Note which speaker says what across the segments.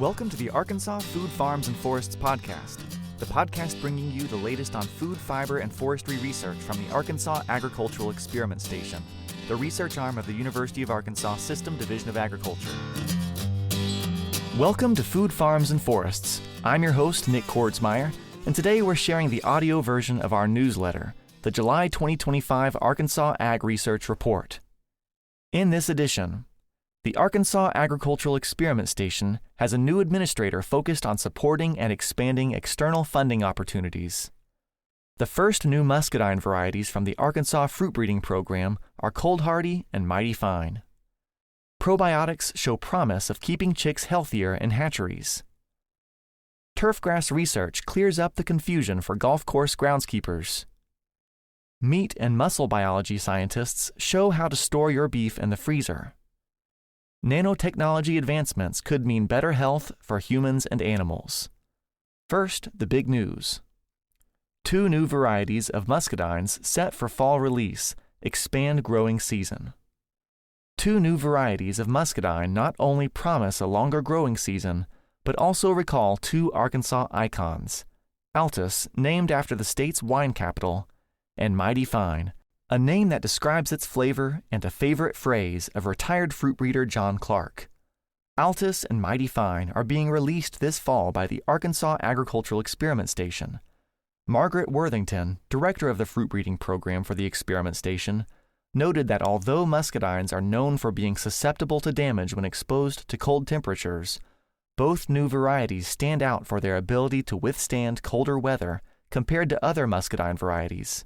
Speaker 1: Welcome to the Arkansas Food Farms and Forests podcast, the podcast bringing you the latest on food, fiber, and forestry research from the Arkansas Agricultural Experiment Station, the research arm of the University of Arkansas System Division of Agriculture. Welcome to Food Farms and Forests. I'm your host, Nick Kordsmeyer, and today we're sharing the audio version of our newsletter, the July 2025 Arkansas Ag Research Report. In this edition, the Arkansas Agricultural Experiment Station has a new administrator focused on supporting and expanding external funding opportunities. The first new Muscadine varieties from the Arkansas Fruit Breeding Program are Cold Hardy and Mighty Fine. Probiotics show promise of keeping chicks healthier in hatcheries. Turfgrass research clears up the confusion for golf course groundskeepers. Meat and muscle biology scientists show how to store your beef in the freezer. Nanotechnology advancements could mean better health for humans and animals. First, the big news. 2 new varieties of Muscadines set for fall release expand growing season. 2 new varieties of Muscadine not only promise a longer growing season, but also recall 2 Arkansas icons, Altus, named after the state's wine capital, and Mighty Fine, a name that describes its flavor and a favorite phrase of retired fruit breeder John Clark. Altus and Mighty Fine are being released this fall by the Arkansas Agricultural Experiment Station. Margaret Worthington, director of the fruit breeding program for the experiment station, noted that although Muscadines are known for being susceptible to damage when exposed to cold temperatures, both new varieties stand out for their ability to withstand colder weather compared to other Muscadine varieties.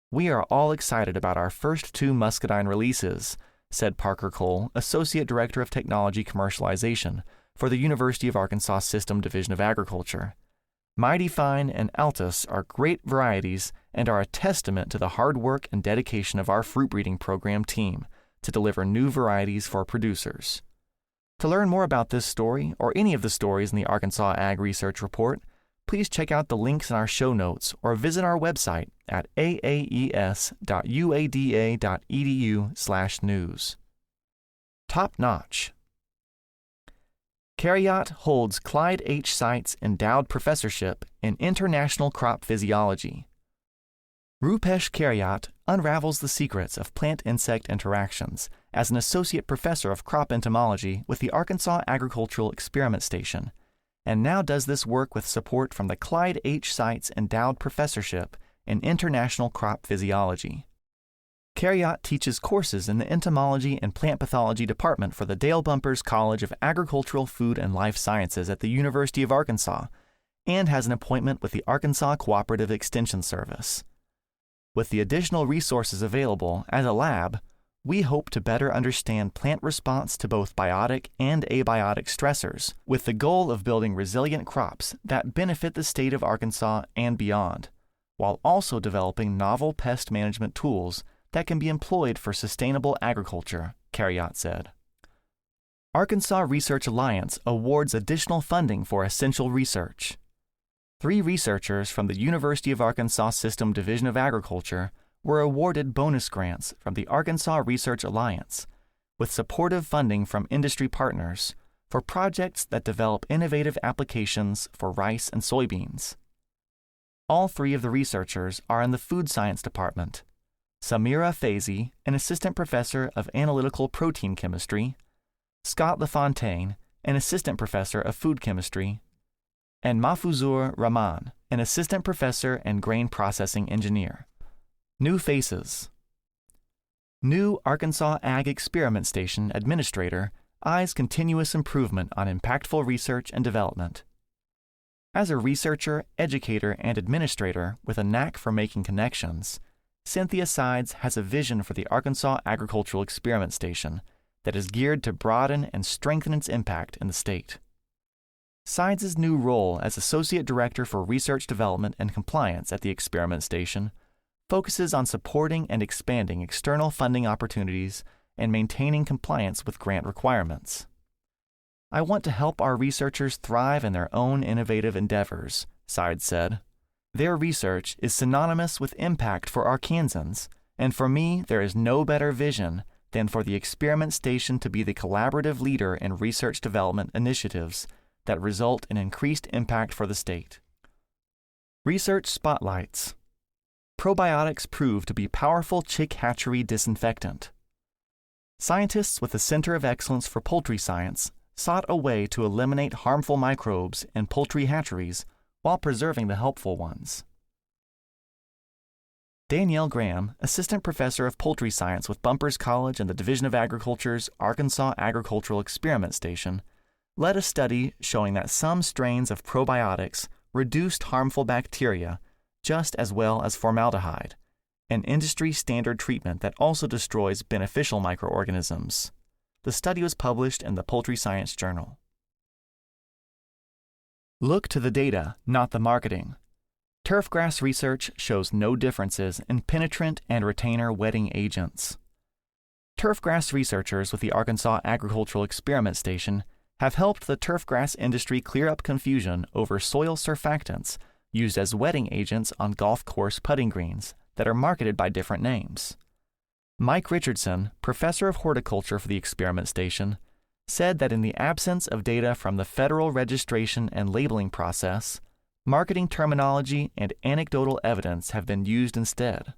Speaker 1: "We are all excited about our first 2 Muscadine releases," said Parker Cole, Associate Director of Technology Commercialization for the University of Arkansas System Division of Agriculture. Mighty Fine and Altus are great varieties and are a testament to the hard work and dedication of our fruit breeding program team to deliver new varieties for producers. To learn more about this story or any of the stories in the Arkansas Ag Research Report, please check out the links in our show notes or visit our website at aaes.uada.edu/news. Top notch. Cariot holds Clyde H. Seitz Endowed Professorship in International Crop Physiology. Rupesh Cariot unravels the secrets of plant-insect interactions as an associate professor of crop entomology with the Arkansas Agricultural Experiment Station, and now does this work with support from the Clyde H. Seitz Endowed Professorship in International Crop Physiology. Cariot teaches courses in the Entomology and Plant Pathology Department for the Dale Bumpers College of Agricultural, Food, and Life Sciences at the University of Arkansas, and has an appointment with the Arkansas Cooperative Extension Service. With the additional resources available as a lab, we hope to better understand plant response to both biotic and abiotic stressors, with the goal of building resilient crops that benefit the state of Arkansas and beyond, while also developing novel pest management tools that can be employed for sustainable agriculture, Cariot said. Arkansas Research Alliance awards additional funding for essential research. 3 researchers from the University of Arkansas System Division of Agriculture were awarded bonus grants from the Arkansas Research Alliance, with supportive funding from industry partners for projects that develop innovative applications for rice and soybeans. All 3 of the researchers are in the Food Science Department. Samira Faizi, an assistant professor of analytical protein chemistry, Scott LaFontaine, an assistant professor of food chemistry, and Mahfuzur Rahman, an assistant professor and grain processing engineer. New faces. New Arkansas Ag Experiment Station Administrator eyes continuous improvement on impactful research and development. As a researcher, educator, and administrator with a knack for making connections, Cynthia Sides has a vision for the Arkansas Agricultural Experiment Station that is geared to broaden and strengthen its impact in the state. Sides' new role as Associate Director for Research Development and Compliance at the Experiment Station focuses on supporting and expanding external funding opportunities and maintaining compliance with grant requirements. "I want to help our researchers thrive in their own innovative endeavors," Sides said. "Their research is synonymous with impact for Arkansans, and for me there is no better vision than for the experiment station to be the collaborative leader in research development initiatives that result in increased impact for the state. Research spotlights. Probiotics prove to be powerful chick hatchery disinfectant. Scientists with the Center of Excellence for Poultry Science sought a way to eliminate harmful microbes in poultry hatcheries while preserving the helpful ones. Danielle Graham, Assistant Professor of Poultry Science with Bumpers College and the Division of Agriculture's Arkansas Agricultural Experiment Station, led a study showing that some strains of probiotics reduced harmful bacteria just as well as formaldehyde, an industry-standard treatment that also destroys beneficial microorganisms. The study was published in the Poultry Science Journal. Look to the data, not the marketing. Turfgrass research shows no differences in penetrant and retainer wetting agents. Turfgrass researchers with the Arkansas Agricultural Experiment Station have helped the turfgrass industry clear up confusion over soil surfactants used as wetting agents on golf course putting greens that are marketed by different names. Mike Richardson, professor of horticulture for the experiment station, said that in the absence of data from the federal registration and labeling process, marketing terminology and anecdotal evidence have been used instead.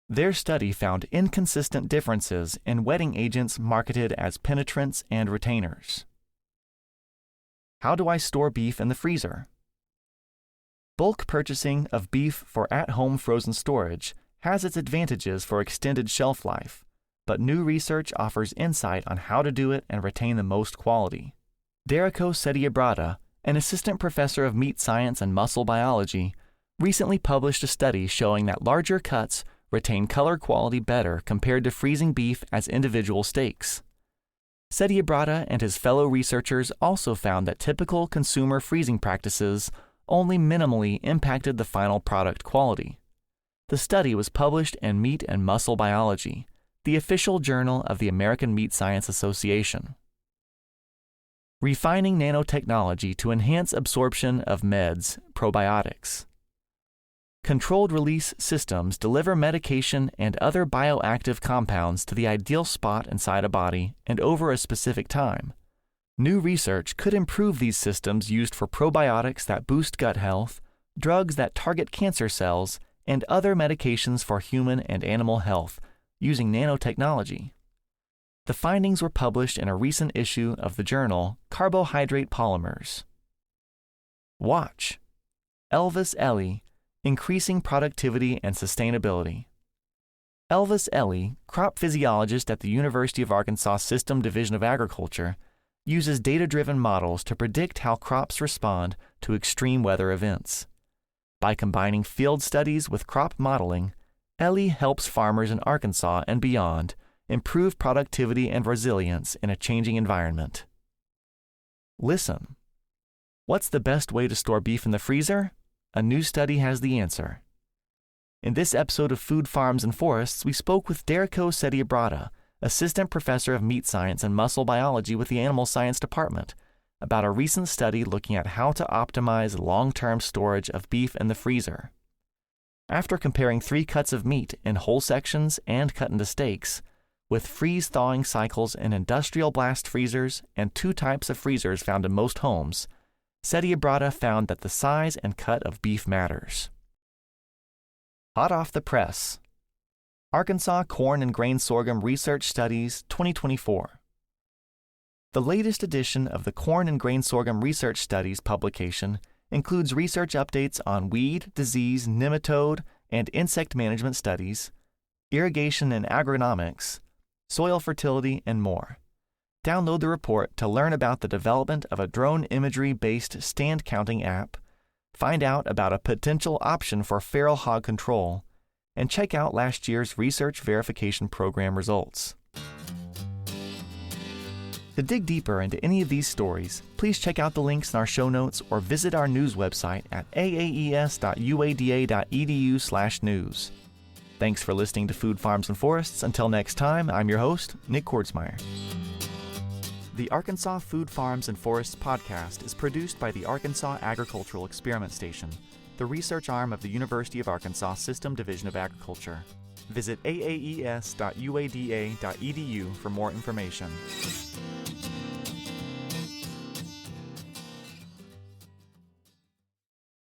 Speaker 1: Their study found inconsistent differences in wetting agents marketed as penetrants and retainers. How do I store beef in the freezer? Bulk purchasing of beef for at-home frozen storage has its advantages for extended shelf life, but new research offers insight on how to do it and retain the most quality. Derico Setiabrata, an assistant professor of meat science and muscle biology, recently published a study showing that larger cuts retain color quality better compared to freezing beef as individual steaks. Setiabrata and his fellow researchers also found that typical consumer freezing practices only minimally impacted the final product quality. The study was published in Meat and Muscle Biology, the official journal of the American Meat Science Association. Refining nanotechnology to enhance absorption of meds, probiotics. Controlled release systems deliver medication and other bioactive compounds to the ideal spot inside a body and over a specific time. New research could improve these systems used for probiotics that boost gut health, drugs that target cancer cells, and other medications for human and animal health using nanotechnology. The findings were published in a recent issue of the journal Carbohydrate Polymers. Watch. Elvis Ellie, Increasing Productivity and Sustainability. Elvis Ellie, crop physiologist at the University of Arkansas System Division of Agriculture, uses data-driven models to predict how crops respond to extreme weather events. By combining field studies with crop modeling, Ellie helps farmers in Arkansas and beyond improve productivity and resilience in a changing environment. Listen. What's the best way to store beef in the freezer? A new study has the answer. In this episode of Food Farms and Forests, we spoke with Derico Setiabrata, Assistant Professor of Meat Science and Muscle Biology with the Animal Science Department, about a recent study looking at how to optimize long-term storage of beef in the freezer. After comparing 3 cuts of meat in whole sections and cut into steaks, with freeze-thawing cycles in industrial blast freezers and 2 types of freezers found in most homes, Setiabrata found that the size and cut of beef matters. Hot off the press. Arkansas Corn and Grain Sorghum Research Studies 2024. The latest edition of the Corn and Grain Sorghum Research Studies publication includes research updates on weed, disease, nematode, and insect management studies, irrigation and agronomics, soil fertility, and more. Download the report to learn about the development of a drone imagery-based stand counting app, find out about a potential option for feral hog control, and check out last year's research verification program results. To dig deeper into any of these stories, please check out the links in our show notes or visit our news website at aaes.uada.edu/news. Thanks for listening to Food Farms and Forests. Until next time, I'm your host, Nick Kordsmeyer. The Arkansas Food Farms and Forests podcast is produced by the Arkansas Agricultural Experiment Station, the research arm of the University of Arkansas System Division of Agriculture. Visit aaes.uada.edu for more information.